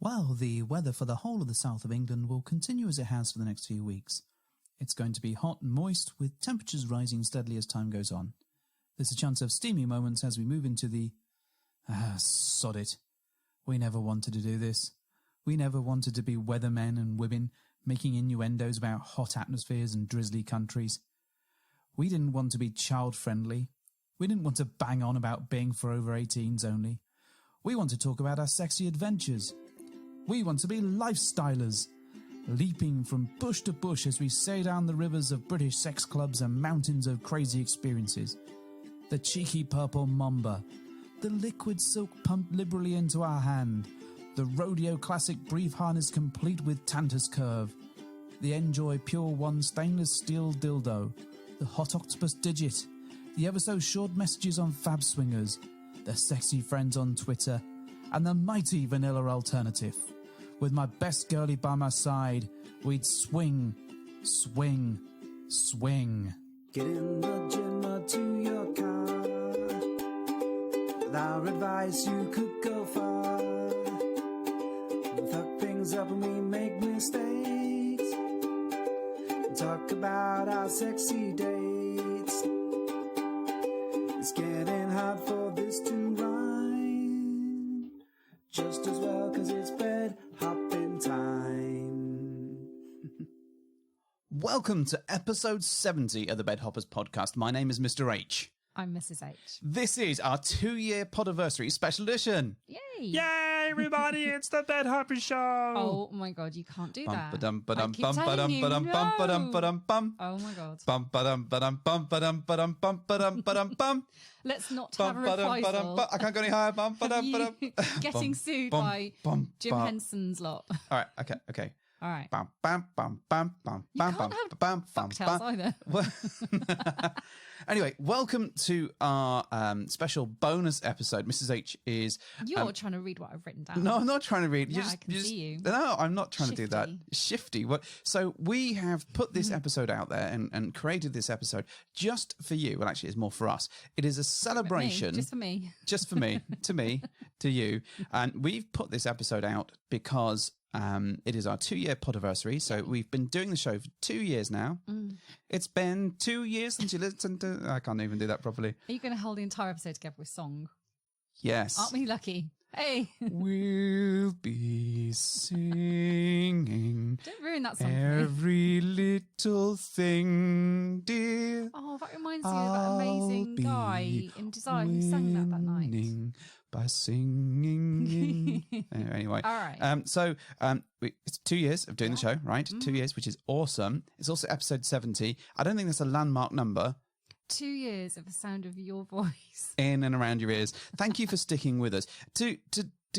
Well, the weather for the whole of the south of England will continue as it has for the next few weeks. It's going to be hot and moist, with temperatures rising steadily as time goes on. There's a chance of steamy moments as we move into the... sod it. We never wanted to do this. We never wanted to be weathermen and women making innuendos about hot atmospheres and drizzly countries. We didn't want to be child-friendly. We didn't want to bang on about being for over 18s only. We want to talk about our sexy adventures. We want to be lifestylers, leaping from bush to bush as we sail down the rivers of British sex clubs and mountains of crazy experiences. The cheeky purple mamba, the liquid silk pumped liberally into our hand, the rodeo classic brief harness complete with Tantus curve, the Enjoy Pure One stainless steel dildo, the hot octopus digit, the ever so short messages on Fab Swingers, the sexy friends on Twitter, and the mighty vanilla alternative. With my best girlie by my side, we'd swing, swing, swing. Get in the gym or to your car. With our advice, you could go far. We'll fuck things up when we make mistakes. And talk about our sexy dates. It's getting hard for this to rhyme. Just as well, 'cause it's bed hopping time. Welcome to episode 70 of the Bed Hoppers podcast. My name is Mr. H. I'm Mrs. H. This is our 2-year podiversary special edition. Yay! Yay, everybody, it's the Bed Hopper Show! Oh my god, you can't do that. Bum I ba-dum keep bum telling ba-dum you, ba-dum bum ba-dum no. ba-dum bum. Oh my god. Bum ba-dum ba-dum bum ba-dum ba-dum bum ba-dum ba-dum bum. Let's not Bum have a ba-dum ba-dum reprisal. bum. I can't go any higher. Bum of ba-dum you ba-dum. getting Bum, sued bum, by bum, Jim bum. Henson's lot. All right, okay. All right. Bum bum bum bum bum You bum can't bum have bum bum fucktails bum. either. Well- Anyway, welcome to our special bonus episode. Mrs. H is... You're trying to read what I've written down. No, I'm not trying to read. Yeah, I can see you. No, I'm not trying to do that. Shifty. Shifty. What? So we have put this episode out there and created this episode just for you. Well, actually, it's more for us. It is a celebration. Just for me. Just for me, to you. And we've put this episode out because it is our 2-year podiversary. So we've been doing the show for 2 years now. It's been 2 years since you listened to... I can't even do that properly. Are you going to hold the entire episode together with song? Yes. Aren't we lucky? Hey! We'll be singing Don't ruin that song for me. every little thing, dear. Oh, that reminds me of that amazing guy in Desire who sang that night. Winning by singing. Anyway, All right. It's 2 years of doing the show, right? 2 years, which is awesome. It's also episode 70. I don't think that's a landmark number. 2 years of the sound of your voice. In and around your ears. Thank you for sticking with us. To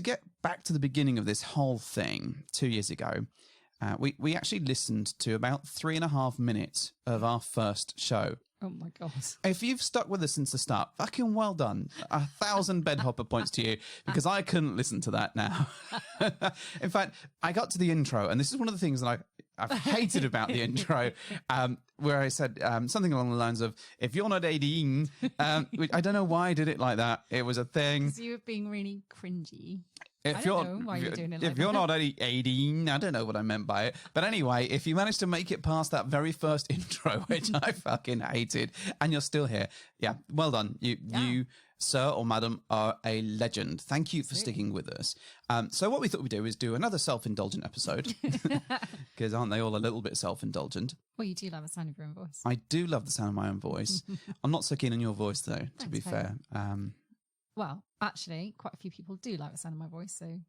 get back to the beginning of this whole thing 2 years ago, we actually listened to about 3.5 minutes of our first show. Oh my god. If you've stuck with us since the start, fucking well done. 1,000 bed hopper points to you, because I couldn't listen to that now. In fact, I got to the intro, and this is one of the things that I've hated about the intro, where I said something along the lines of, if you're not 18, which I don't know why I did it like that. It was a thing. Because you were being really cringy. If I don't know why you're doing it like if you're that. not 18, I don't know what I meant by it. But anyway, if you managed to make it past that very first intro, which I fucking hated, and you're still here, yeah, well done. You, sir or madam, are a legend. Thank you for sticking with us. So what we thought we'd do is do another self-indulgent episode, because aren't they all a little bit self-indulgent? Well, you do love the sound of your own voice. I do love the sound of my own voice. I'm not so keen on your voice, though, to be Thanks, fair. Well, actually, quite a few people do like the sound of my voice, so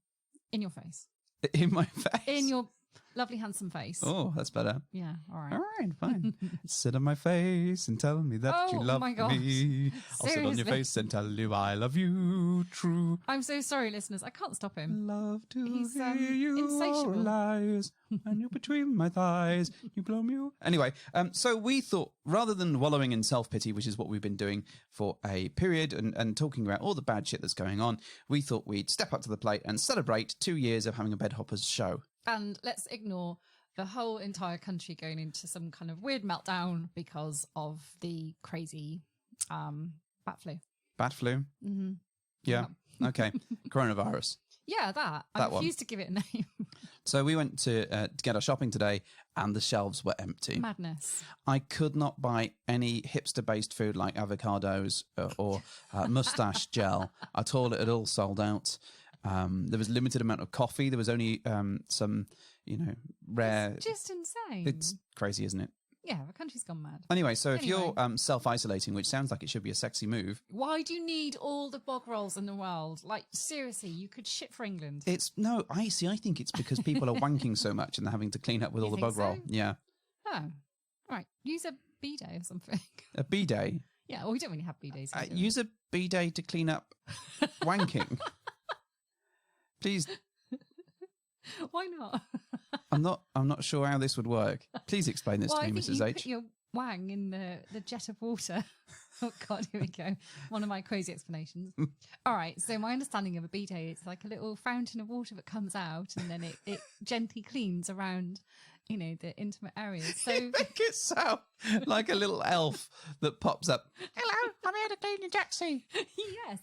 in your face. In my face. In your lovely, handsome face. Oh, that's better. Yeah, all right. All right, fine. Sit on my face and tell me that you Oh, love my God. me. I'll sit on your Seriously? face and tell you I love you, true. I'm so sorry, listeners. I can't stop him. Love to He's, hear you insatiable. lies, and you're between my thighs. You blow me. Anyway, so we thought, rather than wallowing in self-pity, which is what we've been doing for a period and talking about all the bad shit that's going on, we thought we'd step up to the plate and celebrate 2 years of having a Bed Hoppers show. And let's ignore the whole entire country going into some kind of weird meltdown because of the crazy bat flu. Bat flu? Mm-hmm. Yeah. Okay. Coronavirus. Yeah, that. I That one. refuse to give it a name. So we went to get our shopping today, and the shelves were empty. Madness. I could not buy any hipster-based food like avocados or mustache gel at all. It had all sold out. There was a limited amount of coffee. There was only some, rare... It's just insane. It's crazy, isn't it? Yeah, the country's gone mad. Anyway, so if Anyway. you're self-isolating, which sounds like it should be a sexy move, Why do you need all the bog rolls in the world? Like, seriously, you could ship for England. I think it's because people are wanking so much and they're having to clean up with You all the think bug roll. so? Yeah. Oh, right. Use a bidet or something. A bidet. Yeah, well, we don't really have bidets. here, do we? Use a bidet to clean up wanking. Please, Why not? I'm not sure how this would work. Please explain this Well, to I me, think Mrs. you H. put your wang in the jet of water. Oh, God, here we go. One of my crazy explanations. All right, so my understanding of a bidet, it's like a little fountain of water that comes out and then it gently cleans around, the intimate areas. So You make it sound like a little elf that pops up. Hello, I'm here to clean your taxi. yes,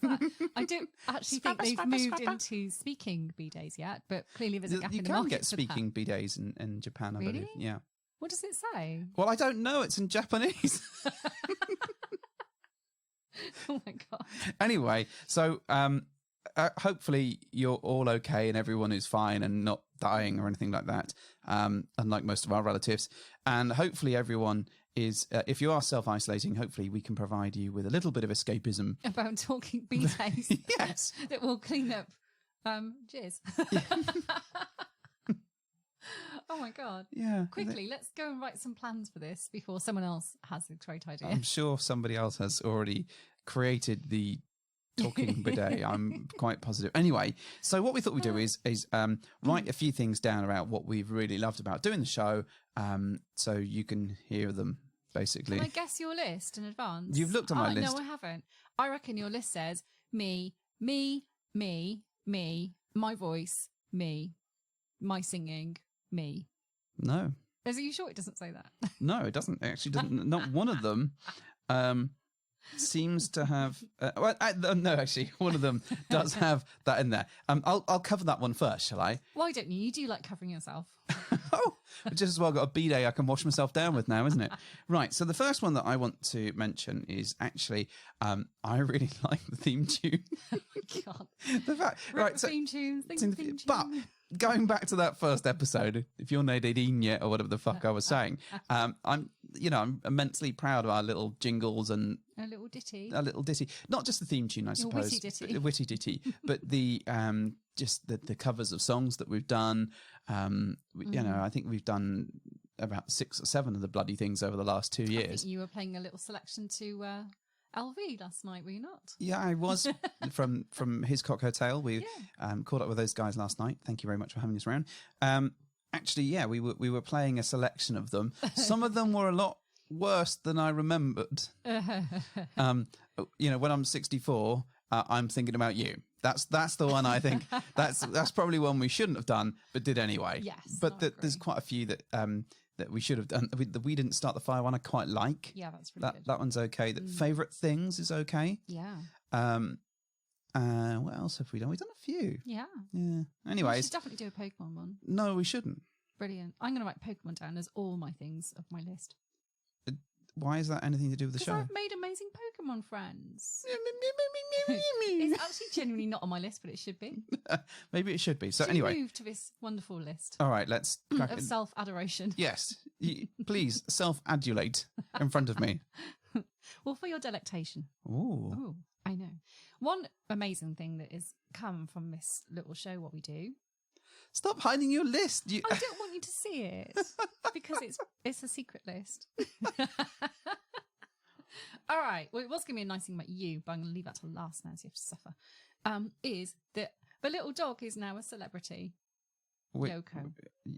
I don't actually think Scrubber, they've scrubber, moved scrubber. into speaking bidets yet, but clearly there's a gap You in the can market get for that. speaking bidets in Japan, I believe. Really? Yeah. What does it say? Well, I don't know. It's in Japanese. Oh my God. Anyway, so hopefully you're all okay and everyone is fine and not dying or anything like that, unlike most of our relatives. And hopefully everyone is, if you are self-isolating, hopefully we can provide you with a little bit of escapism. About talking bidets. Yes. That will clean up jizz. Oh my God. Yeah. Quickly, let's go and write some plans for this before someone else has a great idea. I'm sure somebody else has already created the talking bidet. I'm quite positive. Anyway, so what we thought we'd do is write a few things down about what we've really loved about doing the show, so you can hear them, basically. Can I guess your list in advance? You've looked at my list. No, I haven't. I reckon your list says me, my voice, me, my singing, me. No. Are you sure it doesn't say that? No, it doesn't. It actually doesn't. Not one of them seems to have. No, actually, one of them does have that in there. I'll cover that one first, shall I? Why don't you? You do like covering yourself. Oh, I've just as well got a bidet I can wash myself down with now, isn't it? Right. So the first one that I want to mention is actually, I really like the theme tune. Oh my God. The fact, right? So, Theme tune, it's in the- theme tune. but going back to that first episode, if you're not 18 yet or whatever the fuck I was saying, I'm immensely proud of our little jingles and A little ditty. a little ditty. Not just the theme tune, I suppose. witty ditty. But, witty ditty, but the just the covers of songs that we've done. I think we've done about 6 or 7 of the bloody things over the last 2 I years. think you were playing a little selection to LV last night, were you not? Yeah, I was from Hiscock Hotel. We caught up with those guys last night. Thank you very much for having us around. Actually, yeah, we were playing a selection of them. Some of them were a lot worse than I remembered. When I'm 64, I'm thinking about you. That's the one I think that's probably one we shouldn't have done, but did anyway. Yes, but I there's agree. quite a few that we should have done. We didn't start the fire one. I quite like. Yeah, that's really good. That one's okay. The favorite things is okay. Yeah. What else have we done? We've done a few. Yeah. Yeah. We Anyways, should definitely do a Pokemon one. no, we shouldn't. Brilliant. I'm going to write Pokemon down as all my things of my list. Why is that anything to do with the Because show? I've made amazing Pokemon friends. It's actually genuinely not on my list, but it should be. Maybe it should be. So Should anyway, move to this wonderful list all right, let's crack of it. self-adoration. Yes, please self-adulate in front of me. Well, for your delectation. Ooh. Oh, I know. One amazing thing that has come from this little show, what we do. Stop hiding your list. I don't want you to see it because it's a secret list. All right. Well, it was going to be a nice thing about you, but I'm going to leave that till last now, so you have to suffer. Is that the little dog is now a celebrity. Yoko.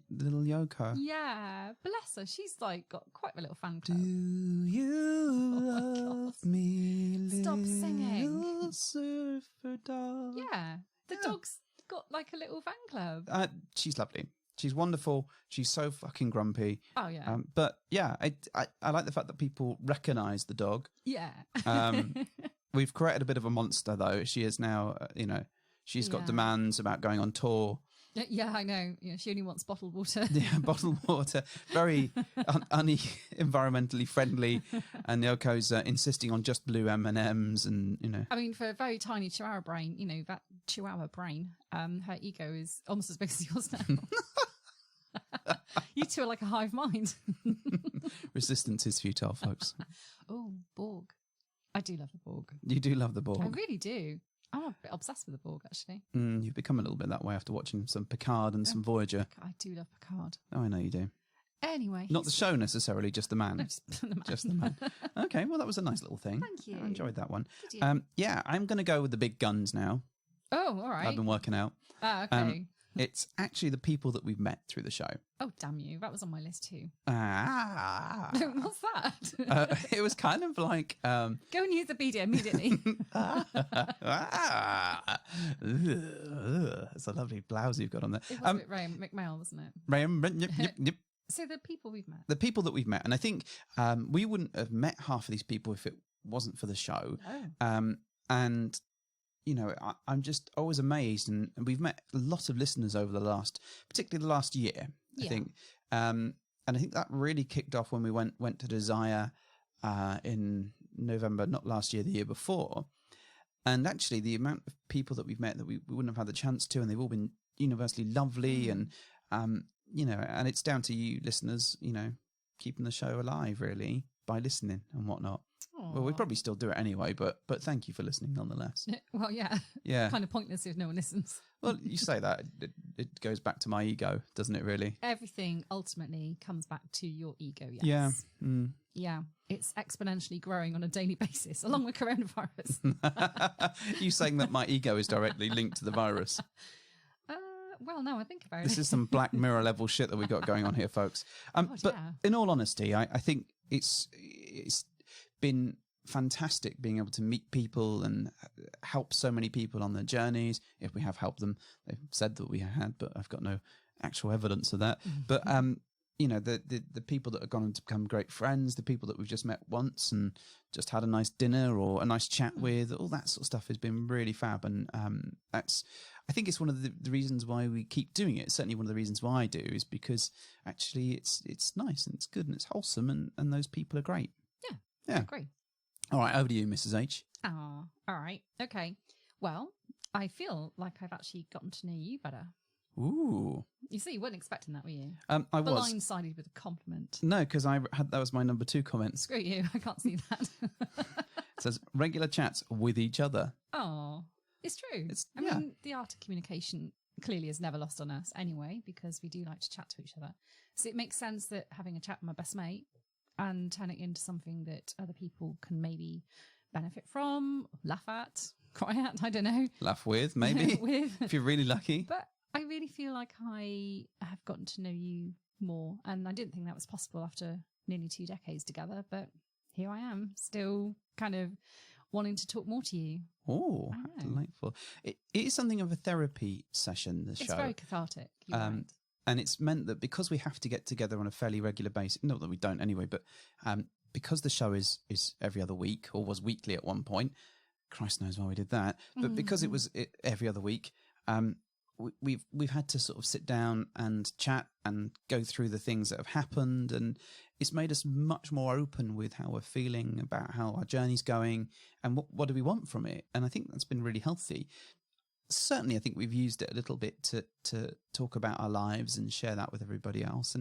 Little Yoko. Yeah, bless her. She's like got quite a little fan Do club. you love me, Stop singing. little surfer dog? Yeah, the Yeah. dog's got like a little fan club. She's lovely. She's wonderful. She's so fucking grumpy. Oh yeah, But yeah, I like the fact that people recognise the dog. yeah. We've created a bit of a monster, though. She is now, She's got Yeah. demands about going on tour. Yeah, I know. Yeah, she only wants bottled water. Yeah, bottled water, very environmentally friendly, and Yoko's insisting on just blue M&Ms, and I mean, for a very tiny chihuahua brain, that chihuahua brain, her ego is almost as big as yours now. You two are like a hive mind. resistance is futile, folks. Oh, Borg. I do love the Borg. You do love the I Borg. really do. I'm a bit obsessed with the Borg, actually. You've become a little bit that way after watching some Picard and some Voyager. I do love Picard. Oh, I know you do. Anyway. Not the show necessarily, just the man. No, just the man. Just the man. Okay, well, that was a nice little thing. Thank you. I enjoyed that one. Did you? Yeah, I'm going to go with the big guns now. Oh, all right. I've been working out. Okay. It's actually the people that we've met through the show. Oh, damn you. That was on my list too. Ah. What's that? It was kind of like... Go and use the BD immediately. It's a lovely blouse you've got on there. It was a bit Ray McMail, wasn't it? Yep. So the people we've met. The people that we've met. And I think we wouldn't have met half of these people if it wasn't for the show. Oh. And... I'm just always amazed, and we've met a lot of listeners over particularly the last year, I think. And I think that really kicked off when we went to Desire in November, not last year, the year before. And actually, the amount of people that we've met that we wouldn't have had the chance to, and they've all been universally lovely, and and it's down to you, listeners, keeping the show alive, really, by listening and whatnot. Well, we probably still do it anyway, but thank you for listening nonetheless. Well, yeah. Yeah. Kind of pointless if no one listens. Well, you say that. It goes back to my ego, doesn't it, really? Everything ultimately comes back to your ego, yes. Yeah. Mm. Yeah. It's exponentially growing on a daily basis, along with coronavirus. You saying that my ego is directly linked to the virus. Well, no, I think about This it. is some Black Mirror level shit that we got going on here, folks. But yeah. in all honesty, I think it's been fantastic being able to meet people and help so many people on their journeys. If we have helped them, they've said that we had, but I've got no actual evidence of that. But the people that have gone on to become great friends, the people that we've just met once and just had a nice dinner or a nice chat with, all that sort of stuff has been really fab. And I think it's one of the reasons why we keep doing it. It's certainly one of the reasons why I do, is because actually it's nice and it's good and it's wholesome, and those people are great. Yeah. I agree. All right, over to you, Mrs. H. Ah, all right. Okay. Well, I feel like I've actually gotten to know you better. Ooh. You see, you weren't expecting that, were you? I was. Blindsided with a compliment. No, because that was my number 2 comment. Screw you. I can't see that. It says regular chats with each other. Oh, it's true. I mean, the art of communication clearly is never lost on us anyway, because we do like to chat to each other. So it makes sense that having a chat with my best mate and turn it into something that other people can maybe benefit from, laugh at, cry at, I don't know. Laugh with, maybe, with. if you're really lucky. But I really feel like I have gotten to know you more, and I didn't think that was possible after nearly 2 decades together, but here I am, still kind of wanting to talk more to you. Oh, delightful. It is something of a therapy session, the show. It's very cathartic, you're right. And it's meant that because we have to get together on a fairly regular basis, not that we don't anyway, but because the show is every other week, or was weekly at one point, Christ knows why we did that, but because it was every other week, we've had to sort of sit down and chat and go through the things that have happened, and it's made us much more open with how we're feeling about how our journey's going and what do we want from it. And I think that's been really healthy. Certainly, I think we've used it a little bit to talk about our lives and share that with everybody else.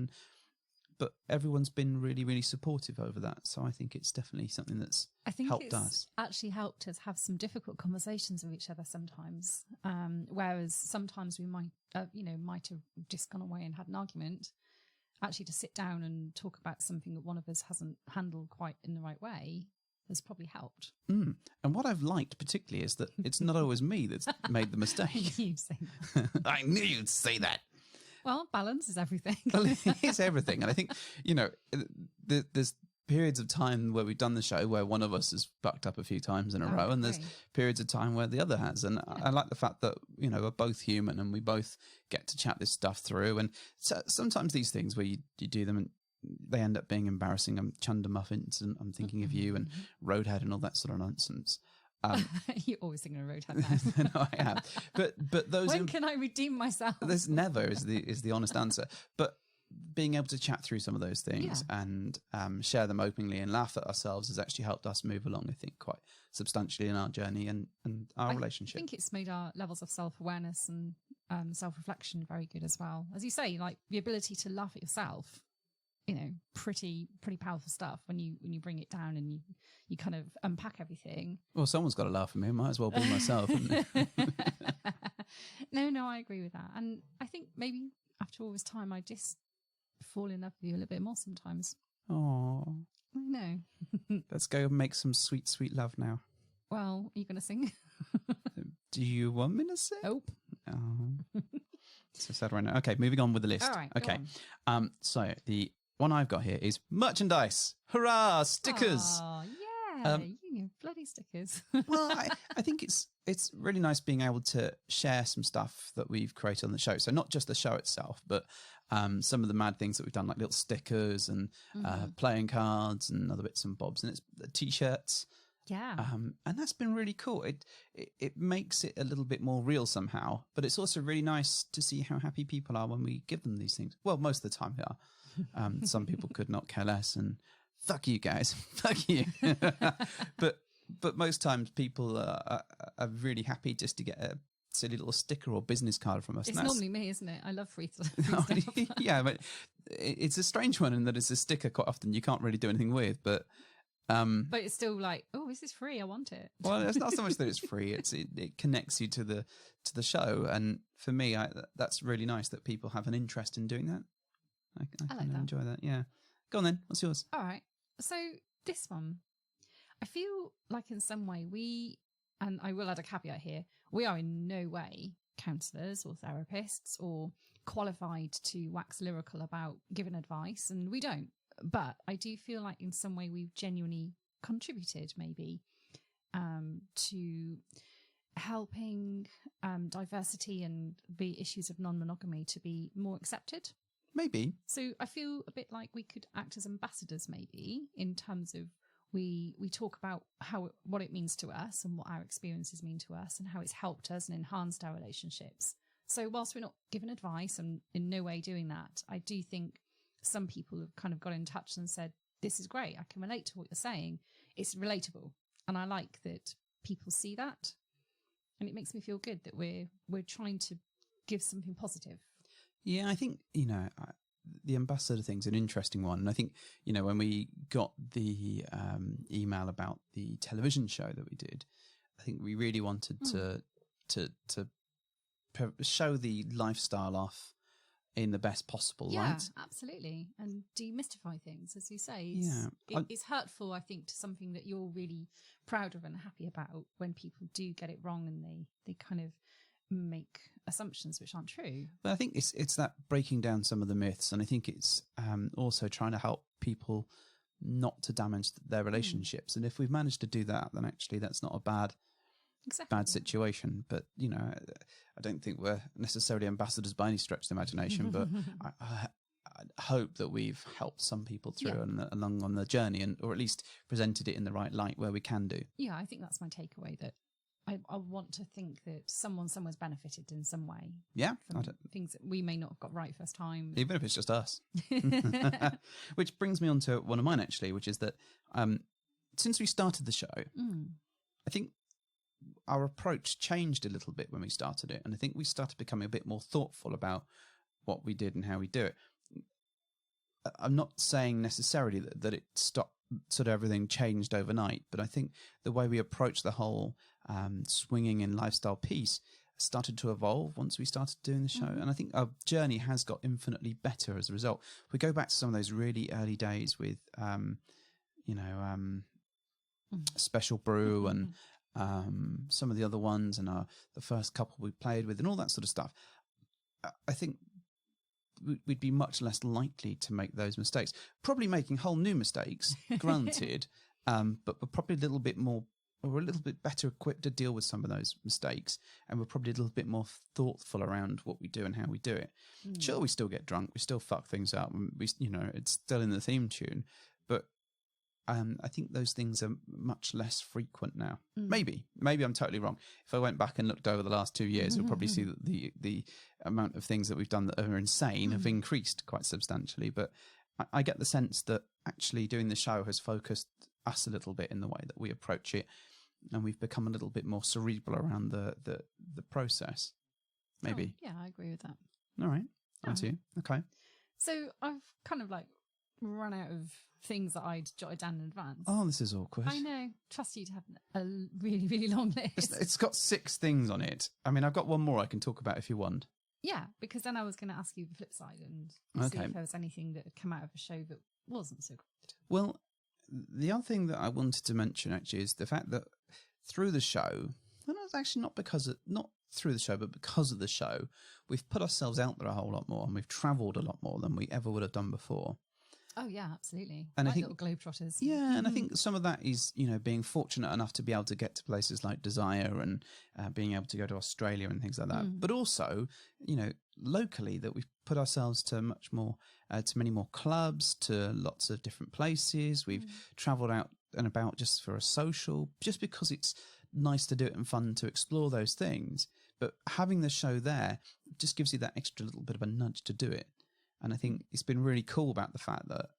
But everyone's been really, really supportive over that. So I think it's definitely something that's helped us. Actually helped us have some difficult conversations with each other sometimes. Whereas sometimes we might have just gone away and had an argument. Actually, to sit down and talk about something that one of us hasn't handled quite in the right way has probably helped. And what I've liked particularly is that it's not always me that's made the mistake. You say that. I knew you'd say that. Well, balance is everything. Well, it's everything. And I think, there's periods of time where we've done the show where one of us has fucked up a few times in a row, and there's periods of time where the other has. And I like the fact that, we're both human and we both get to chat this stuff through. And so, sometimes these things where you do them and they end up being embarrassing. Chunder Muffins, and I'm thinking of you, and Roadhead and all that sort of nonsense. You're always thinking of road now. No, I am. But those when can I redeem myself? There's never is the honest answer. But being able to chat through some of those things and share them openly and laugh at ourselves has actually helped us move along, I think, quite substantially in our journey and our relationship. I think it's made our levels of self-awareness and self-reflection very good as well. As you say, like the ability to laugh at yourself, you know, pretty powerful stuff when you bring it down and you kind of unpack everything. Well, someone's got to laugh at me. Might as well be myself. No, I agree with that. And I think maybe after all this time, I just fall in love with you a little bit more sometimes. Oh, I know. Let's go and make some sweet, sweet love now. Well, are you going to sing? Do you want me to sing? Nope. Oh. So sad right now. Okay, moving on with the list. All right. Okay. So the one I've got here is merchandise. Hurrah! Stickers. Oh, yeah. You know, bloody stickers. Well, I think it's really nice being able to share some stuff that we've created on the show. So not just the show itself, but some of the mad things that we've done, like little stickers and playing cards and other bits and bobs. And it's T-shirts. Yeah. And that's been really cool. It makes it a little bit more real somehow, but it's also really nice to see how happy people are when we give them these things. Well, most of the time they are. Some people could not care less and fuck you guys, fuck you. but most times people are really happy just to get a silly little sticker or business card from us. It's normally me, isn't it? I love free stuff. Yeah, but it's a strange one in that it's a sticker quite often you can't really do anything with, but it's still like, oh, this is free. I want it. Well, it's not so much that it's free. It connects you to the show, and for me, that's really nice that people have an interest in doing that. I like kind of that. enjoy that. Yeah. Go on then. What's yours? All right. So this one, I feel like in some way and I will add a caveat here, we are in no way counsellors or therapists or qualified to wax lyrical about giving advice, and we don't. But I do feel like in some way we've genuinely contributed maybe to helping diversity and the issues of non-monogamy to be more accepted. Maybe. So I feel a bit like we could act as ambassadors maybe in terms of we talk about what it means to us and what our experiences mean to us and how it's helped us and enhanced our relationships. So whilst we're not giving advice and in no way doing that, I do think some people have kind of got in touch and said, this is great. I can relate to what you're saying. It's relatable. And I like that people see that. And it makes me feel good that we're trying to give something positive. Yeah, I think, the ambassador thing's an interesting one. And I think, when we got the email about the television show that we did, I think we really wanted to show the lifestyle off in the best possible light. Yeah, absolutely. And demystify things, as you say. It's hurtful, I think, to something that you're really proud of and happy about when people do get it wrong and they kind of make assumptions which aren't true. But I think it's that breaking down some of the myths, and I think it's also trying to help people not to damage their relationships. And if we've managed to do that, then actually that's not a bad situation. But I don't think we're necessarily ambassadors by any stretch of the imagination. But I hope that we've helped some people through and along on the journey, or at least presented it in the right light where we can do. Yeah, I think that's my takeaway, that I want to think that somewhere's benefited in some way. Yeah. From things that we may not have got right first time. Even if it's just us. Which brings me on to one of mine, actually, which is that since we started the show, I think our approach changed a little bit when we started it. And I think we started becoming a bit more thoughtful about what we did and how we do it. I'm not saying necessarily that it stopped, sort of everything changed overnight, but I think the way we approach the whole swinging and lifestyle piece started to evolve once we started doing the show. And I think our journey has got infinitely better as a result. We go back to some of those really early days with, Special Brew and some of the other ones, and the first couple we played with and all that sort of stuff. I think we'd be much less likely to make those mistakes. Probably making whole new mistakes, granted, but we're probably a little bit more, or we're a little bit better equipped to deal with some of those mistakes, and we're probably a little bit more thoughtful around what we do and how we do it. Sure, we still get drunk, we still fuck things up, and it's still in the theme tune, but I think those things are much less frequent now. Maybe I'm totally wrong. If I went back and looked over the last 2 years, you'll probably see that the amount of things that we've done that are insane have increased quite substantially. But I get the sense that actually doing the show has focused us a little bit in the way that we approach it, and we've become a little bit more cerebral around the process. Maybe. Oh, yeah, I agree with that. All right. On to you. Okay. So I've kind of like run out of things that I'd jotted down in advance. Oh, this is awkward. I know. Trust you to have a really, really long list. It's got 6 things on it. I mean, I've got one more I can talk about if you want. Yeah, because then I was going to ask you the flip side and see if there was anything that had come out of a show that wasn't so good. Well, the other thing that I wanted to mention actually is the fact that through the show, and it's actually not through the show, but because of the show, we've put ourselves out there a whole lot more, and we've travelled a lot more than we ever would have done before. Oh yeah, absolutely. And like I think little globetrotters. Yeah, and I think some of that is, being fortunate enough to be able to get to places like Desire and being able to go to Australia and things like that. But also, locally, that we've put ourselves to much more, to many more clubs, to lots of different places. We've travelled out and about just for a social, just because it's nice to do it and fun to explore those things. But having the show there just gives you that extra little bit of a nudge to do it. And I think it's been really cool about the fact that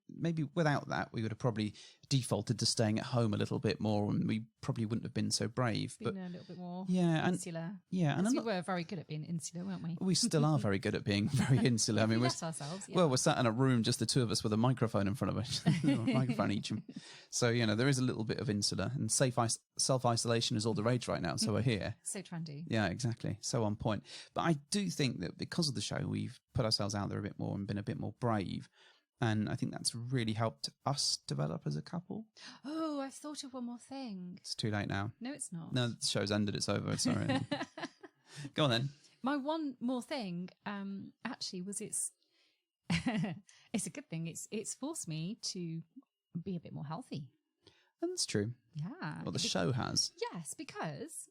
maybe without that, we would have probably defaulted to staying at home a little bit more, and we probably wouldn't have been so brave. Been a little bit more insular. And we were very good at being insular, weren't we? We still are very good at being very insular. I mean, we let ourselves. Yeah. Well, we're sat in a room, just the two of us, with a microphone in front of us, a microphone each. So there is a little bit of insular, and self-isolation is all the rage right now. So we're here. So trendy. Yeah, exactly. So on point. But I do think that because of the show, we've put ourselves out there a bit more and been a bit more brave. And I think that's really helped us develop as a couple. Oh, I've thought of one more thing. It's too late now. No, it's not. No, the show's ended. It's over. Sorry. Go on then. My one more thing, actually, was it's a good thing. It's forced me to be a bit more healthy. And that's true. Yeah. Well, the show has. Yes, because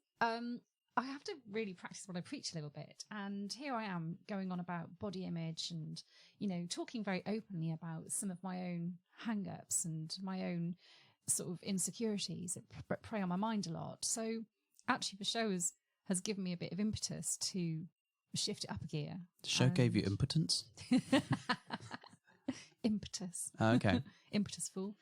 I have to really practice what I preach a little bit. And here I am going on about body image and, talking very openly about some of my own hang-ups and my own sort of insecurities that prey on my mind a lot. So actually the show has given me a bit of impetus to shift it up a gear. The show gave you impotence? Impetus. Oh, okay. Impetus fool.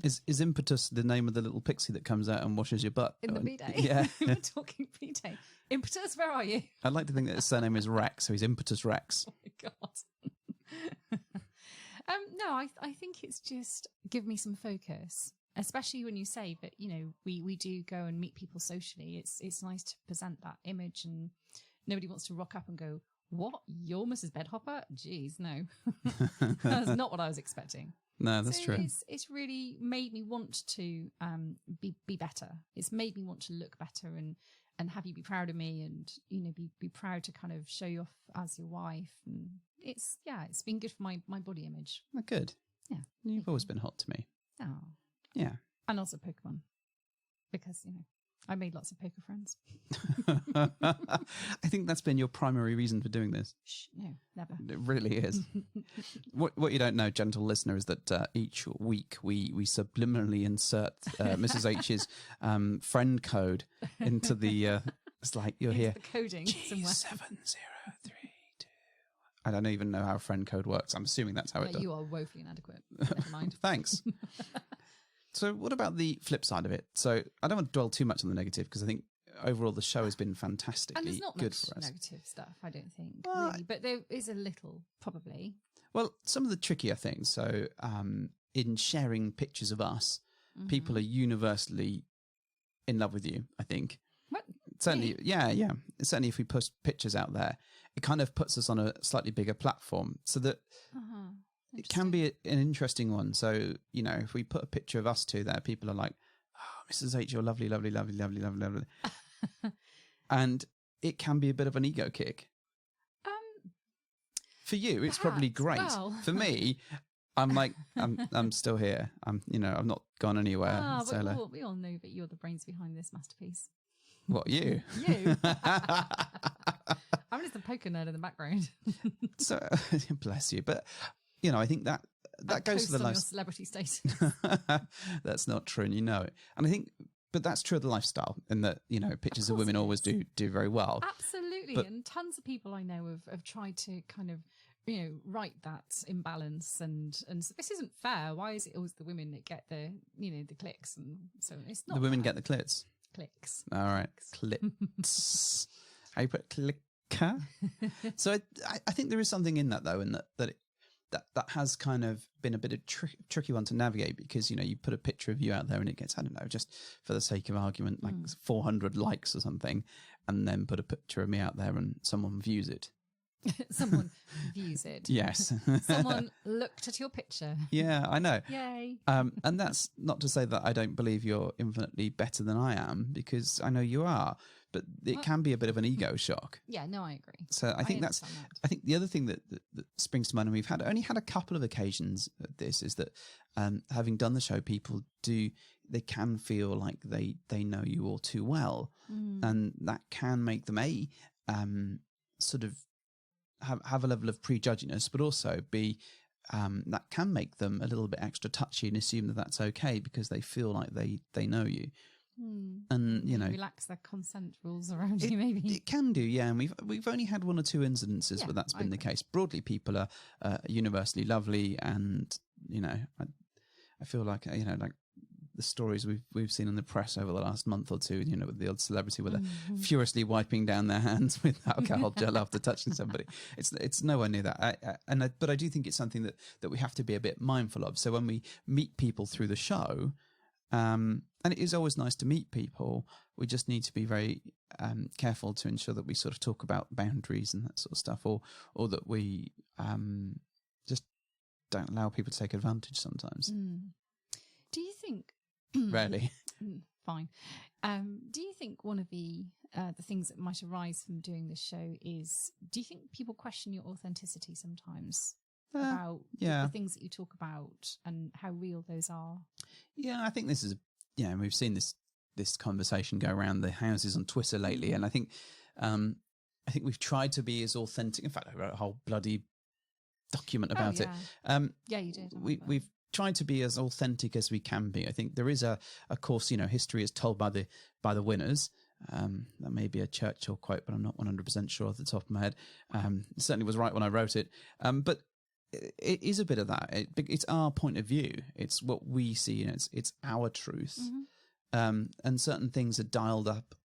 Is Impetus the name of the little pixie that comes out and washes your butt? In the B-Day? Yeah. We're talking B-Day. Impetus, where are you? I'd like to think that his surname is Rex, so he's Impetus Rex. Oh my God. No, I think it's just give me some focus, especially when you say that, we do go and meet people socially. It's nice to present that image, and nobody wants to rock up and go, what? You're Mrs. Bedhopper? Jeez, no. That's not what I was expecting. No, that's true. It's really made me want to be better. It's made me want to look better and have you be proud of me, and be proud to kind of show you off as your wife. And it's been good for my body image. Oh, good. Yeah, you've always been hot to me. Oh, yeah, and also Pokemon, because I made lots of poker friends. I think that's been your primary reason for doing this. Shh, no, never. It really is. What you don't know, gentle listener, is that each week we subliminally insert Mrs. H's friend code into the. It's like you're here. The coding somewhere. G7032. I don't even know how friend code works. I'm assuming that's how it does. You are woefully inadequate. Never mind. Thanks. So what about the flip side of it? So I don't want to dwell too much on the negative, because I think overall the show has been fantastically and there's not good much for us. negative stuff, I don't think, really. But there is a little, probably. Well, some of the trickier things. So in sharing pictures of us, people are universally in love with you, I think. What? Certainly, yeah. Certainly if we post pictures out there, it kind of puts us on a slightly bigger platform, so that it can be an interesting one. So, if we put a picture of us two there, people are like, oh, Mrs. H, you're lovely, lovely, lovely, lovely, lovely, lovely. And it can be a bit of an ego kick. For you, it's probably great. Well. For me, I'm like, I'm still here. I've not gone anywhere. But we all know that you're the brains behind this masterpiece. What, you? You. I'm just a poker nerd in the background. So, bless you. But, I think that that goes to the on your life. celebrity status. That's not true, and you know it. And I think, but that's true of the lifestyle, in that, you know, pictures of course women it always is. do very well. Absolutely. But- And tons of people I know have tried to kind of, you know, right that imbalance. And so this isn't fair. Why is it always the women that get the, you know, the clicks? And so it's not The women fair. get the clits. Clicks. All right, clits. How you put clicker? So I think there is something in that, though, in that has kind of been a bit of tricky one to navigate, because, you know, you put a picture of you out there and it gets, I don't know, just for the sake of argument, like 400 likes or something, and then put a picture of me out there and someone views it. Someone views it. Yes. Someone looked at your picture. Yeah, I know. Yay. And that's not to say that I don't believe you're infinitely better than I am, because I know you are, but it can be a bit of an ego shock. Yeah, no, I agree. So I think that's, understand that. I think the other thing that springs to mind, and we've only had a couple of occasions at this, is that having done the show, people they can feel like they know you all too well. And that can make them sort of have a level of prejudginess, but also that can make them a little bit extra touchy and assume that that's okay, because they feel like they know you. And, you know, Relax their consent rules around you, maybe. It can do, yeah. And we've only had one or two incidences where that's been the case. Broadly, people are universally lovely, and, you know, I feel like, you know, like the stories we've seen in the press over the last month or two, you know, with the old celebrity where they're furiously wiping down their hands with alcohol gel after touching somebody. It's nowhere near that. But I do think it's something that we have to be a bit mindful of. So when we meet people through the show, and it is always nice to meet people, we just need to be very careful to ensure that we sort of talk about boundaries and that sort of stuff, or that we just don't allow people to take advantage sometimes. Do you think... Rarely. Fine. Do you think one of the things that might arise from doing this show is, do you think people question your authenticity sometimes? About the things that you talk about and how real those are? Yeah, I think this is, you know, we've seen this conversation go around the houses on Twitter lately, and I think we've tried to be as authentic. In fact, I wrote a whole bloody document about it. Yeah, you did. We've tried to be as authentic as we can be. I think there is a course, you know, history is told by the winners. That may be a Churchill quote, but I'm not 100% sure off the top of my head. It certainly was right when I wrote it. But it is a bit of that. It's our point of view. It's what we see, and it's our truth. And certain things are dialed up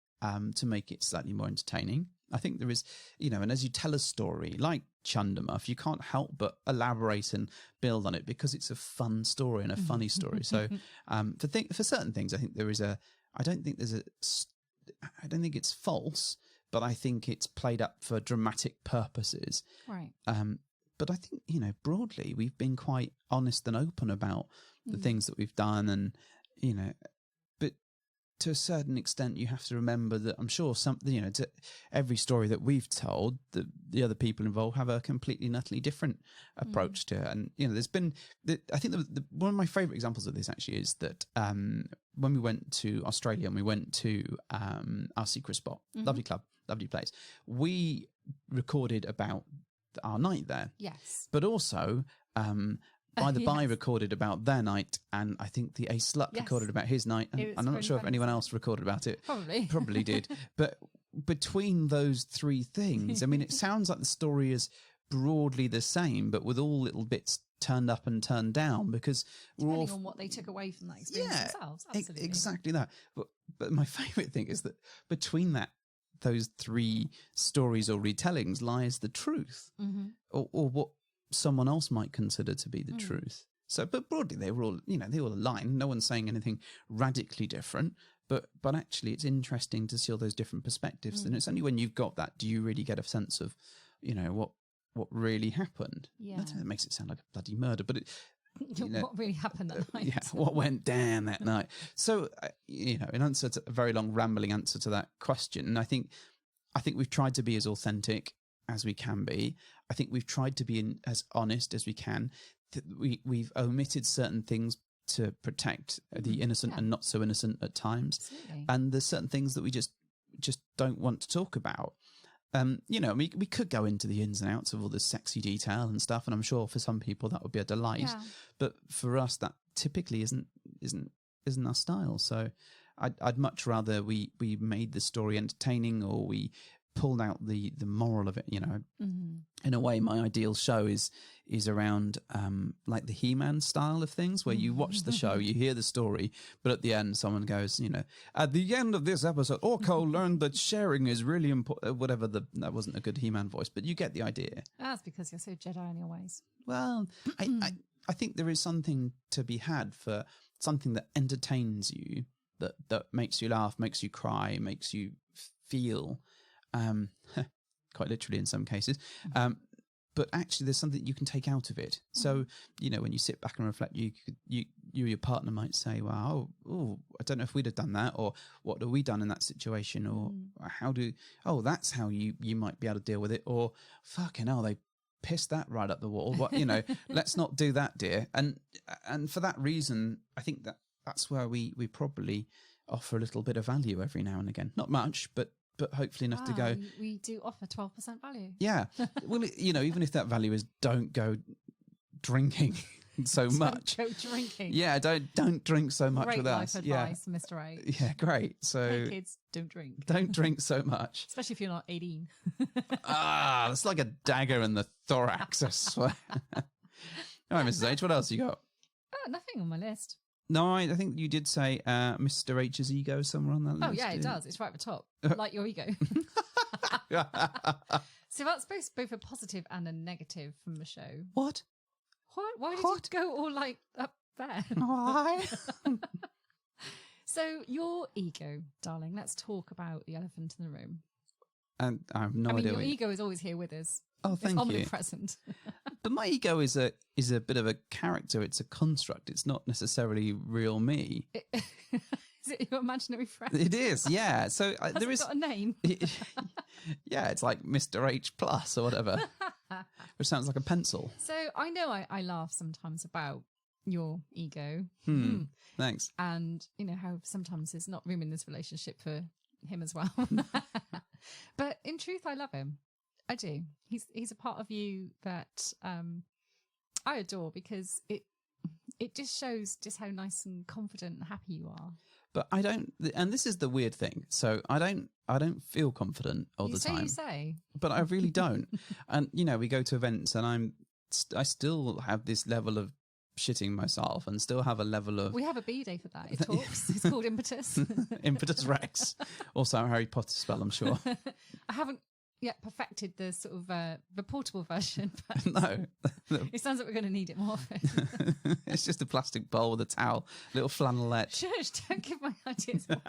to make it slightly more entertaining. I think there is, you know, and as you tell a story like Chundamuff, you can't help but elaborate and build on it, because it's a fun story and a funny story. So for certain things, I think there is I don't think it's false, but I think it's played up for dramatic purposes. Right. But I think, you know, broadly, we've been quite honest and open about the things that we've done, and, you know, but to a certain extent, you have to remember that I'm sure something, you know, to every story that we've told, the other people involved have a completely and utterly different approach to it. And, you know, there's been, I think one of my favourite examples of this actually is that when we went to Australia and we went to our secret spot, lovely club, lovely place, we recorded about our night there. Yes. But also, by the by recorded about their night, and I think the Ace Slut recorded about his night, and I'm not sure if anyone else recorded about it. Probably did. But between those three things, I mean, it sounds like the story is broadly the same, but with all little bits turned up and turned down, because depending on what they took away from that experience themselves. Absolutely. Exactly that. But my favourite thing is that between those three stories or retellings lies the truth, or what someone else might consider to be the truth. So, but broadly, they were all, you know, they all align. No one's saying anything radically different, but actually, it's interesting to see all those different perspectives. And it's only when you've got that do you really get a sense of, you know, what really happened. Yeah, that makes it sound like a bloody murder, but it. You know, what really happened that night? Yeah, what went down that night. So, you know, in answer to a very long rambling answer to that question, I think we've tried to be as authentic as we can be. I think we've tried to be as honest as we can. We've omitted certain things to protect the innocent and not so innocent at times. Absolutely. And there's certain things that we just don't want to talk about. You know, we could go into the ins and outs of all this sexy detail and stuff, and I'm sure for some people that would be a delight. Yeah. But for us, that typically isn't our style. So I'd much rather we made the story entertaining, or we pulled out the moral of it. You know, in a way, my ideal show is around like the He-Man style of things, where you watch the show, you hear the story, but at the end, someone goes, you know, at the end of this episode, Orko learned that sharing is really important. Whatever that wasn't a good He-Man voice, but you get the idea. That's because you're so Jedi in your ways. Well, I think there is something to be had for something that entertains you, that makes you laugh, makes you cry, makes you feel, quite literally in some cases. But actually, there's something you can take out of it. So, you know, when you sit back and reflect, you your partner might say, "Well, I don't know if we'd have done that, or what have we done in that situation, or that's how you might be able to deal with it, or fucking hell, they pissed that right up the wall. What, you know, let's not do that, dear." And for that reason, I think that's where we probably offer a little bit of value every now and again. Not much, but hopefully enough to go. We do offer 12% value. Yeah. Well, you know, even if that value is don't go drinking so much. Don't go drinking. Yeah, don't drink so much Great with life us. advice, Mr. H. Yeah, great. So Hey kids, don't drink. don't drink so much. Especially if you're not 18. That's like a dagger in the thorax, I swear. All right, Mrs. H, what else you got? Oh, nothing on my list. No, I think you did say Mr. H's ego somewhere on that list. Oh, yeah, it does. It's right at the top. Like your ego. So that's both a positive and a negative from the show. What? Why did What? you go all like up there? Why? So your ego, darling, let's talk about the elephant in the room. And I have no I mean, idea. your ego is always here with us. Oh, It's thank you. omnipresent. But my ego is a bit of a character. It's a construct. It's not necessarily real me. Is it your imaginary friend? It is, yeah. So Has there it is. got a name? Yeah, it's like Mr. H plus or whatever, which sounds like a pencil. So I know I laugh sometimes about your ego. Thanks. And, you know, how sometimes there's not room in this relationship for him as well. But in truth, I love him. I do. He's a part of you that I adore, because it just shows just how nice and confident and happy you are. But I don't, and this is the weird thing. So I don't feel confident all the time. You say. But I really don't. And, you know, we go to events and I still have this level of shitting myself, and still have a level of... We have a B day for that. It talks. It's called Impetus. Impetus Rex. Also a Harry Potter spell, I'm sure. I haven't yet perfected the sort of the portable version, but No. it sounds like we're going to need it more often. It's just a plastic bowl with a towel, little flannelette. Shush, don't give my ideas away.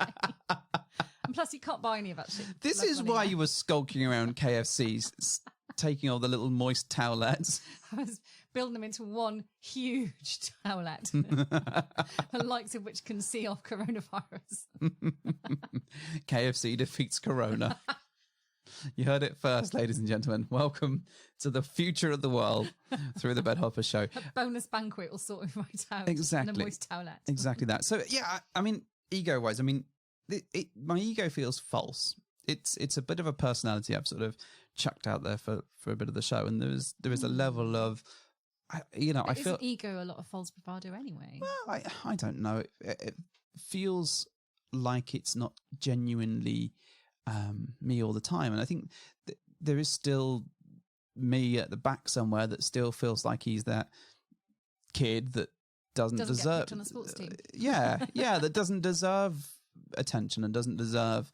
And plus, you can't buy any of that shit. This That's is money why now. you were skulking around KFC's, taking all the little moist towelettes. I was building them into one huge towelette, the likes of which can see off coronavirus. KFC defeats Corona. You heard it first, ladies and gentlemen. Welcome to the future of the world through the Bed Hopper Show. A bonus banquet will sort of right out. Exactly. And a moist towelette. Exactly that. So, yeah, I mean, ego-wise, I mean, my ego feels false. It's a bit of a personality I've sort of chucked out there for a bit of the show, and there is a level of, you know, But I feel isn't ego a lot of false bravado anyway? well, I don't know. It feels like it's not genuinely me all the time, and I think there is still me at the back somewhere that still feels like he's that kid that doesn't Get deserve picked on a sports team. yeah, that doesn't deserve attention and doesn't deserve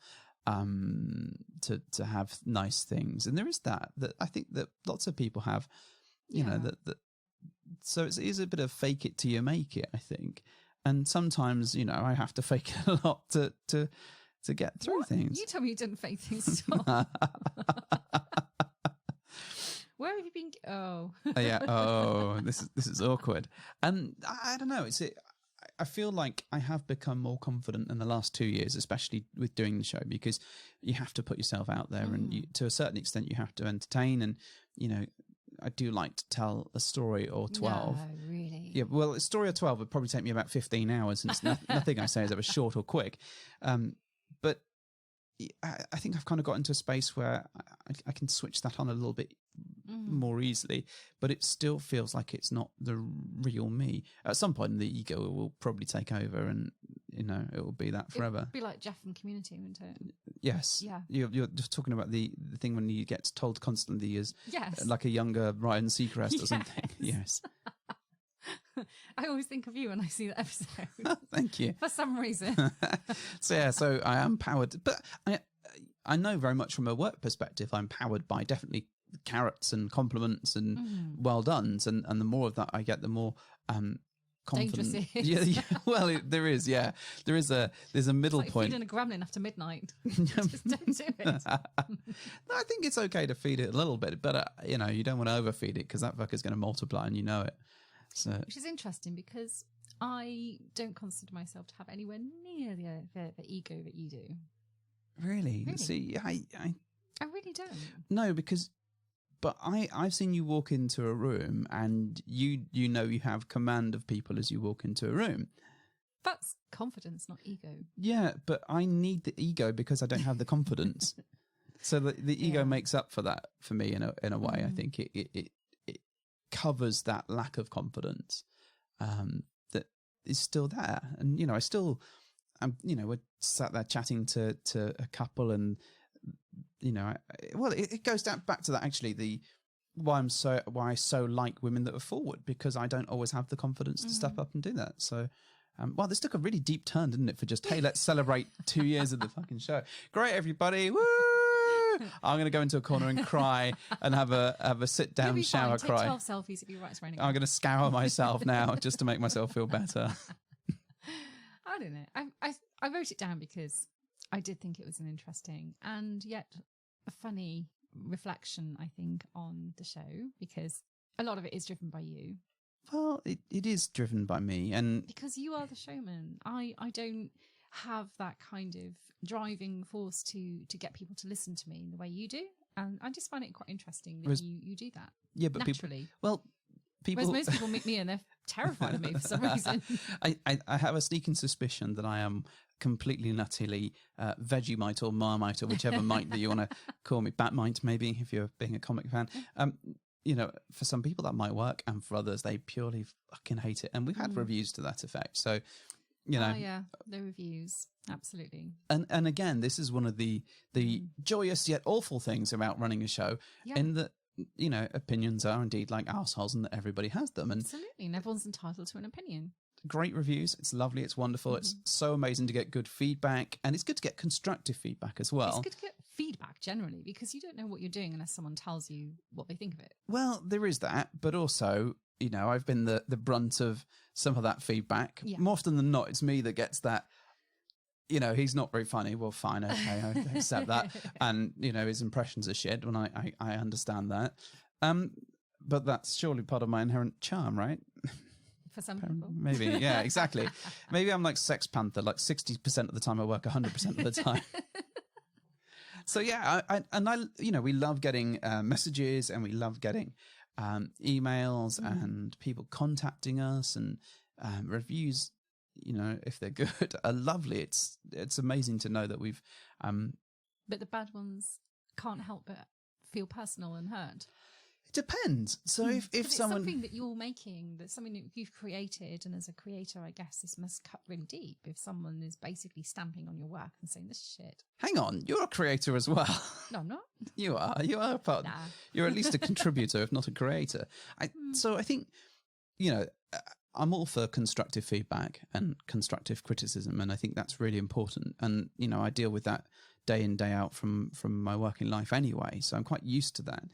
to have nice things. And there is that I think that lots of people have, you know, that so it is a bit of fake it till you make it, I think. And sometimes, you know, I have to fake it a lot to get through things. You told me you didn't fake things at all. Where have you been? Oh. Yeah. Oh, this is awkward. And I don't know. I feel like I have become more confident in the last 2 years, especially with doing the show, because you have to put yourself out there, and to a certain extent, you have to entertain. And you know, I do like to tell a story or 12. No, really. Yeah, well, a story or 12 would probably take me about 15 hours, and it's nothing I say is ever short or quick. But I think I've kind of got into a space where I can switch that on a little bit more easily, but it still feels like it's not the real me. At some point, the ego will probably take over, and it will be that forever. It'd be like Jeff from Community, wouldn't it? Yes. Yeah. You're just talking about the thing when you get told constantly as Yes. like a younger Ryan Seacrest or something. Yes. I always think of you when I see that episode. Thank you. For some reason. So I am powered, but I know very much from a work perspective, I'm powered by definitely carrots and compliments and well dones, and the more of that I get, the more confident. Dangerous it is. Yeah. Well, there is there's a middle It's like point. feeding a gremlin after midnight. Just don't do it. No, I think it's okay to feed it a little bit, but you don't want to overfeed it because that fucker's going to multiply and you know it. So, which is interesting because I don't consider myself to have anywhere near the ego that you do. Really? See, I really don't. No, but I've seen you walk into a room and you have command of people as you walk into a room. That's confidence, not ego. Yeah, but I need the ego because I don't have the confidence. So the ego makes up for that for me in a way. I think it covers that lack of confidence that is still there. And we're sat there chatting to a couple, and it goes back to that actually, why I so like women that are forward, because I don't always have the confidence to step up and do that. So this took a really deep turn, didn't it, for just, hey, let's celebrate 2 years of the fucking show. Great, everybody. Woo! I'm going to go into a corner and cry and have a sit down shower Take cry. 12 selfies if you write raining. I'm going to scour myself now just to make myself feel better. I don't know. I wrote it down because I did think it was an interesting and yet a funny reflection, I think, on the show, because a lot of it is driven by you. Well, it is driven by me, and because you are the showman. I don't have that kind of driving force to get people to listen to me in the way you do, and I just find it quite interesting that you do that. Yeah, but naturally. Whereas most people meet me and they're terrified of me for some reason. I have a sneaking suspicion that I am completely nuttily Vegemite or Marmite or whichever mite that you want to call me. Batmite, maybe, if you're being a comic fan. For some people that might work, and for others they purely fucking hate it. And we've had reviews to that effect. So, yeah, the reviews, absolutely. And again, this is one of the joyous yet awful things about running a show, in that opinions are indeed like assholes, and that everybody has them. And absolutely, and everyone's entitled to an opinion. Great reviews. It's lovely. It's wonderful. It's so amazing to get good feedback, and it's good to get constructive feedback as well. It's good to get feedback generally, because you don't know what you're doing unless someone tells you what they think of it. Well, there is that, but also, I've been the brunt of some of that feedback. Yeah. More often than not, it's me that gets that. He's not very funny. Well, fine, okay, I accept that. And his impressions are shit. When I understand that, but that's surely part of my inherent charm, right? For some people. Maybe, yeah, exactly. Maybe I'm like Sex Panther, like 60% of the time I work 100% of the time. So yeah, we love getting messages, and we love getting emails and people contacting us, and reviews, if they're good, are lovely. It's amazing to know that we've... but the bad ones can't help but feel personal and hurt. It depends. So if someone... something that you're making, that's something that you've created, and as a creator, I guess this must cut really deep if someone is basically stamping on your work and saying this shit. Hang on, you're a creator as well. No, I'm not. You are a part. Nah. You're at least a contributor, if not a creator. So I think, I'm all for constructive feedback and constructive criticism, and I think that's really important. And I deal with that day in, day out from my working life anyway, so I'm quite used to that.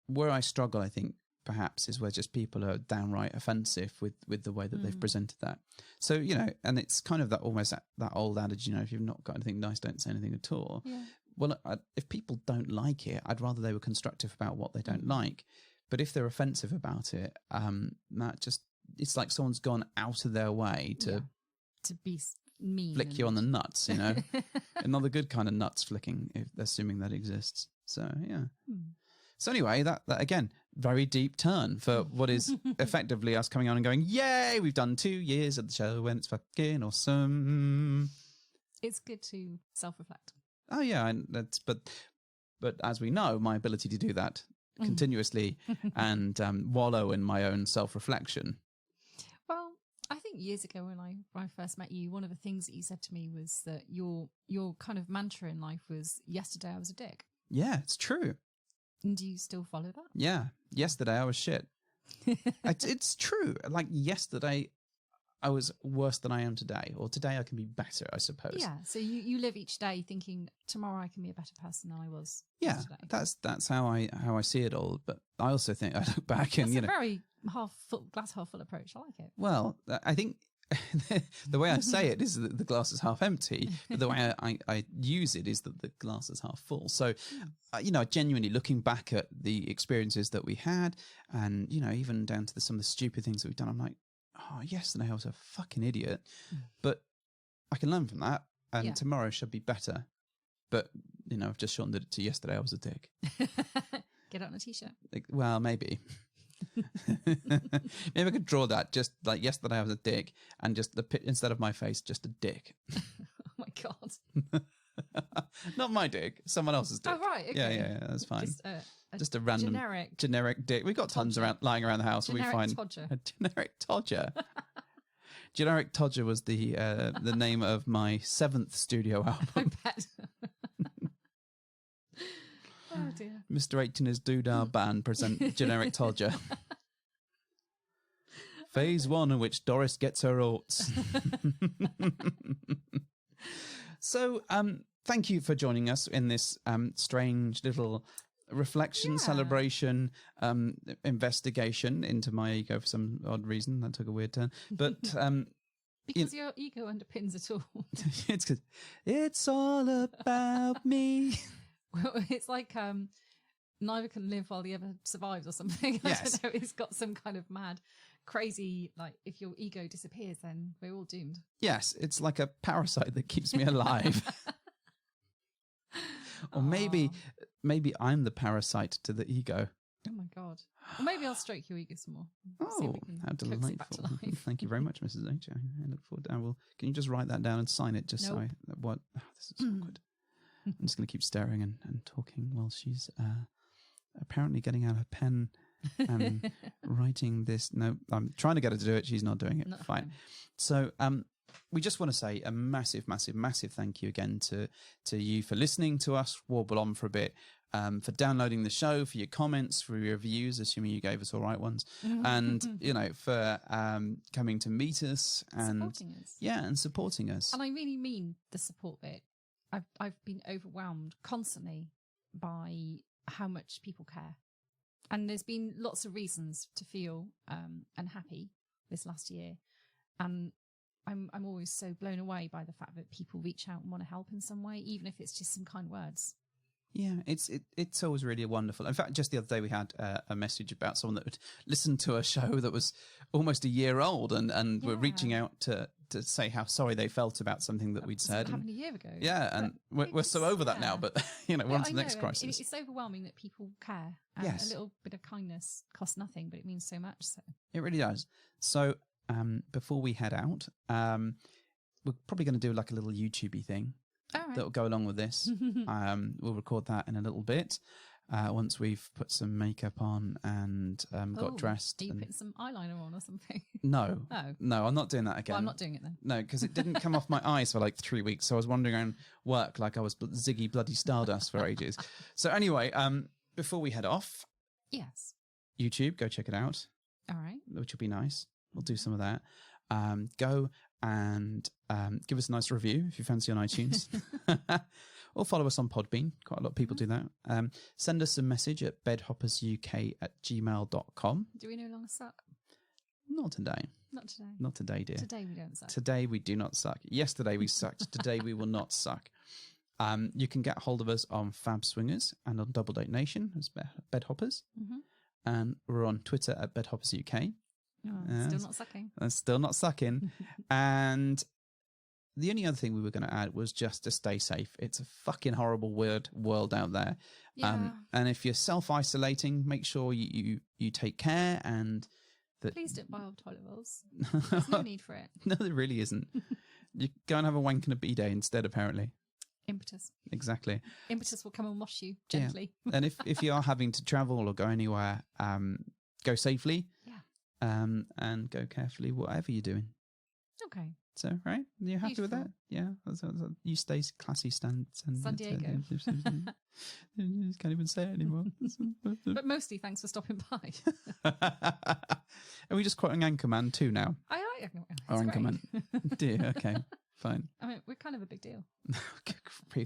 Where I struggle, I think, perhaps, is where just people are downright offensive with the way that they've presented that. So, and it's kind of almost that old adage, if you've not got anything nice, don't say anything at all. Yeah. Well, if people don't like it, I'd rather they were constructive about what they don't like. But if they're offensive about it, it's like someone's gone out of their way to be mean, flick you on the nuts, and not the good kind of nuts flicking, if assuming that exists. So, yeah. So anyway, that again, very deep turn for what is effectively us coming on and going, yay, we've done 2 years of the show and it's fucking awesome. It's good to self-reflect. Oh yeah, and but as we know, my ability to do that continuously and wallow in my own self-reflection. Well, I think years ago when I first met you, one of the things that you said to me was that your kind of mantra in life was yesterday I was a dick. Yeah, it's true. And do you still follow that? Yeah, yesterday I was shit. It's true. Like yesterday I was worse than I am today, or today I can be better, I suppose. Yeah, so you live each day thinking tomorrow I can be a better person than I was yesterday. That's how I see it all. But I also think I look back and That's a very glass half full approach. I like it. Well, I think the way I say it is that the glass is half empty, but the way I use it is that the glass is half full. So, genuinely looking back at the experiences that we had, and even down to some of the stupid things that we've done, I'm like, oh, yesterday I was a fucking idiot, but I can learn from that, and tomorrow should be better. But I've just shortened it to yesterday I was a dick. Get it on a t-shirt. Well, maybe. Maybe I could draw that, just like yesterday I was a dick, and just instead of my face, just a dick. Oh my god. Not my dick, someone else's dick. Oh right, okay. Yeah, that's fine. Just a random generic dick. We've got tons lying around the house. Generic we find todger. A generic todger. Generic Todger was the name of my 7th studio album. I bet. Oh dear. Mr. 18 is Doodah Band present Generic Todger. Phase 1 in which Doris gets her oats. So, thank you for joining us in this strange little reflection, celebration, investigation into my ego for some odd reason. That took a weird turn. But because your ego underpins it all. It's 'cause it's all about me. Well, it's like neither can live while the other survives or something. I don't know. It's got some kind of mad, crazy, like if your ego disappears, then we're all doomed. Yes, it's like a parasite that keeps me alive. Or maybe I'm the parasite to the ego. Oh my god. Or maybe I'll stroke your ego some more. Oh, how delightful. Thank you very much, Mrs. H. I look forward to can you just write that down and sign it just nope. This is awkward. I'm just going to keep staring and talking while she's apparently getting out her pen and writing this. No, I'm trying to get her to do it. She's not doing it. Not fine. So we just want to say a massive, massive, massive thank you again to you for listening to us warble on for a bit, for downloading the show, for your comments, for your reviews, assuming you gave us all right ones, and for coming to meet us and supporting us. Yeah, and supporting us. And I really mean the support bit. I've been overwhelmed constantly by how much people care, and there's been lots of reasons to feel unhappy this last year, and I'm always so blown away by the fact that people reach out and want to help in some way, even if it's just some kind words. Yeah, it's always really wonderful. In fact, just the other day we had a message about someone that would listen to a show that was almost a year old and were reaching out to say how sorry they felt about something that we'd said. That happened a year ago. Yeah, and we're so over that now, but we're on to the next crisis. It's overwhelming that people care. And a little bit of kindness costs nothing, but it means so much. So it really does. So before we head out, we're probably going to do like a little YouTube-y thing. That will go along with this. We'll record that in a little bit once we've put some makeup on and got dressed. Are you putting some eyeliner on or something? No. No, I'm not doing that again. Well, I'm not doing it then. No, because it didn't come off my eyes for like 3 weeks. So I was wandering around work like I was Ziggy Bloody Stardust for ages. So anyway, before we head off, yes, YouTube, go check it out. All right. Which will be nice. We'll do some of that. Go and give us a nice review if you fancy on iTunes. Or follow us on Podbean. Quite a lot of people do that. Send us a message at bedhoppersuk@gmail.com. Do we no longer suck? Not today. Not today. Not today, dear. Today we don't suck. Today we do not suck. Yesterday we sucked. Today we will not suck. You can get hold of us on Fab Swingers and on Double Date Nation as Bedhoppers. And we're on Twitter at bedhoppersuk. Still not sucking. Still not sucking. And the only other thing we were going to add was just to stay safe. It's a fucking horrible, weird world out there. Yeah. And if you're self-isolating, make sure you take care and that. Please don't buy old toilet rolls. There's no need for it. No, there really isn't. You go and have a wank and a bidet instead, apparently. Impetus. Exactly. Impetus will come and wash you gently. Yeah. And if you are having to travel or go anywhere, go safely. Yeah. And go carefully, whatever you're doing. Okay. So, right? You're happy with that? Yeah. You stay classy, San Diego. Can't even say it anymore. But mostly thanks for stopping by. Are we just quoting Anchorman 2 now? I like Or Anchorman. Dear, okay, fine. I mean, we're kind of a big deal.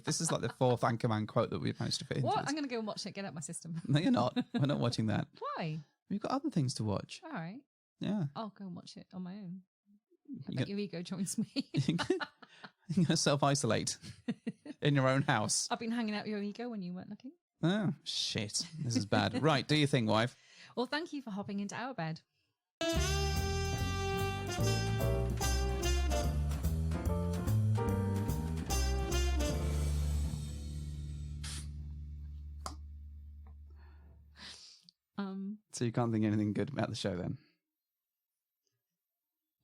This is like the 4th Anchorman quote that we've managed to fit into What? this. I'm going to go and watch it, get out my system. No, you're not. We're not watching that. Why? We've got other things to watch. All right. Yeah. I'll go and watch it on my own. I You bet your ego joins me. You're going to self-isolate in your own house. I've been hanging out with your ego when you weren't looking. Oh, shit. This is bad. Right, do your thing, wife. Well, thank you for hopping into our bed. So you can't think anything good about the show then?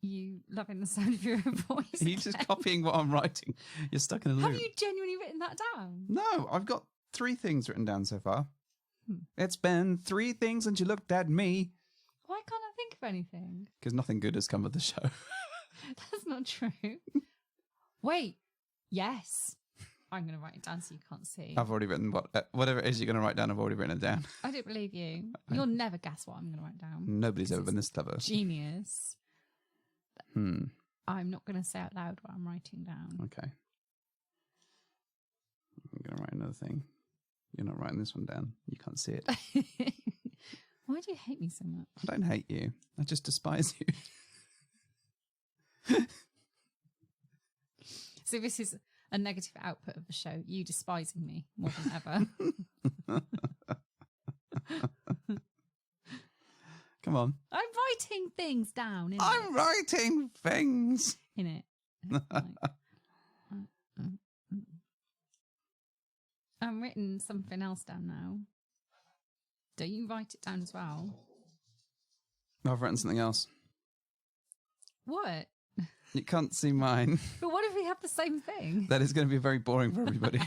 You loving the sound of your own voice? Are you just copying what I'm writing? You're stuck in a loop. Have you genuinely written that down? No, I've got 3 things written down so far. It's been 3 things and you looked at me. Why can't I think of anything? Because nothing good has come of the show. That's not true. Wait. Yes. I'm going to write it down so you can't see. I've already written whatever it is you're going to write down. I've already written it down. I don't believe you. You'll never guess what I'm going to write down. Nobody's ever been this clever. Genius. I'm not going to say out loud what I'm writing down. Okay. I'm going to write another thing. You're not writing this one down. You can't see it. Why do you hate me so much? I don't hate you. I just despise you. So this is a negative output of the show. You despising me more than ever. Come on. I'm writing things down. I'm writing things. In it. I've written something else down now. Don't you write it down as well? I've written something else. What? You can't see mine. But what if we have the same thing? That is going to be very boring for everybody.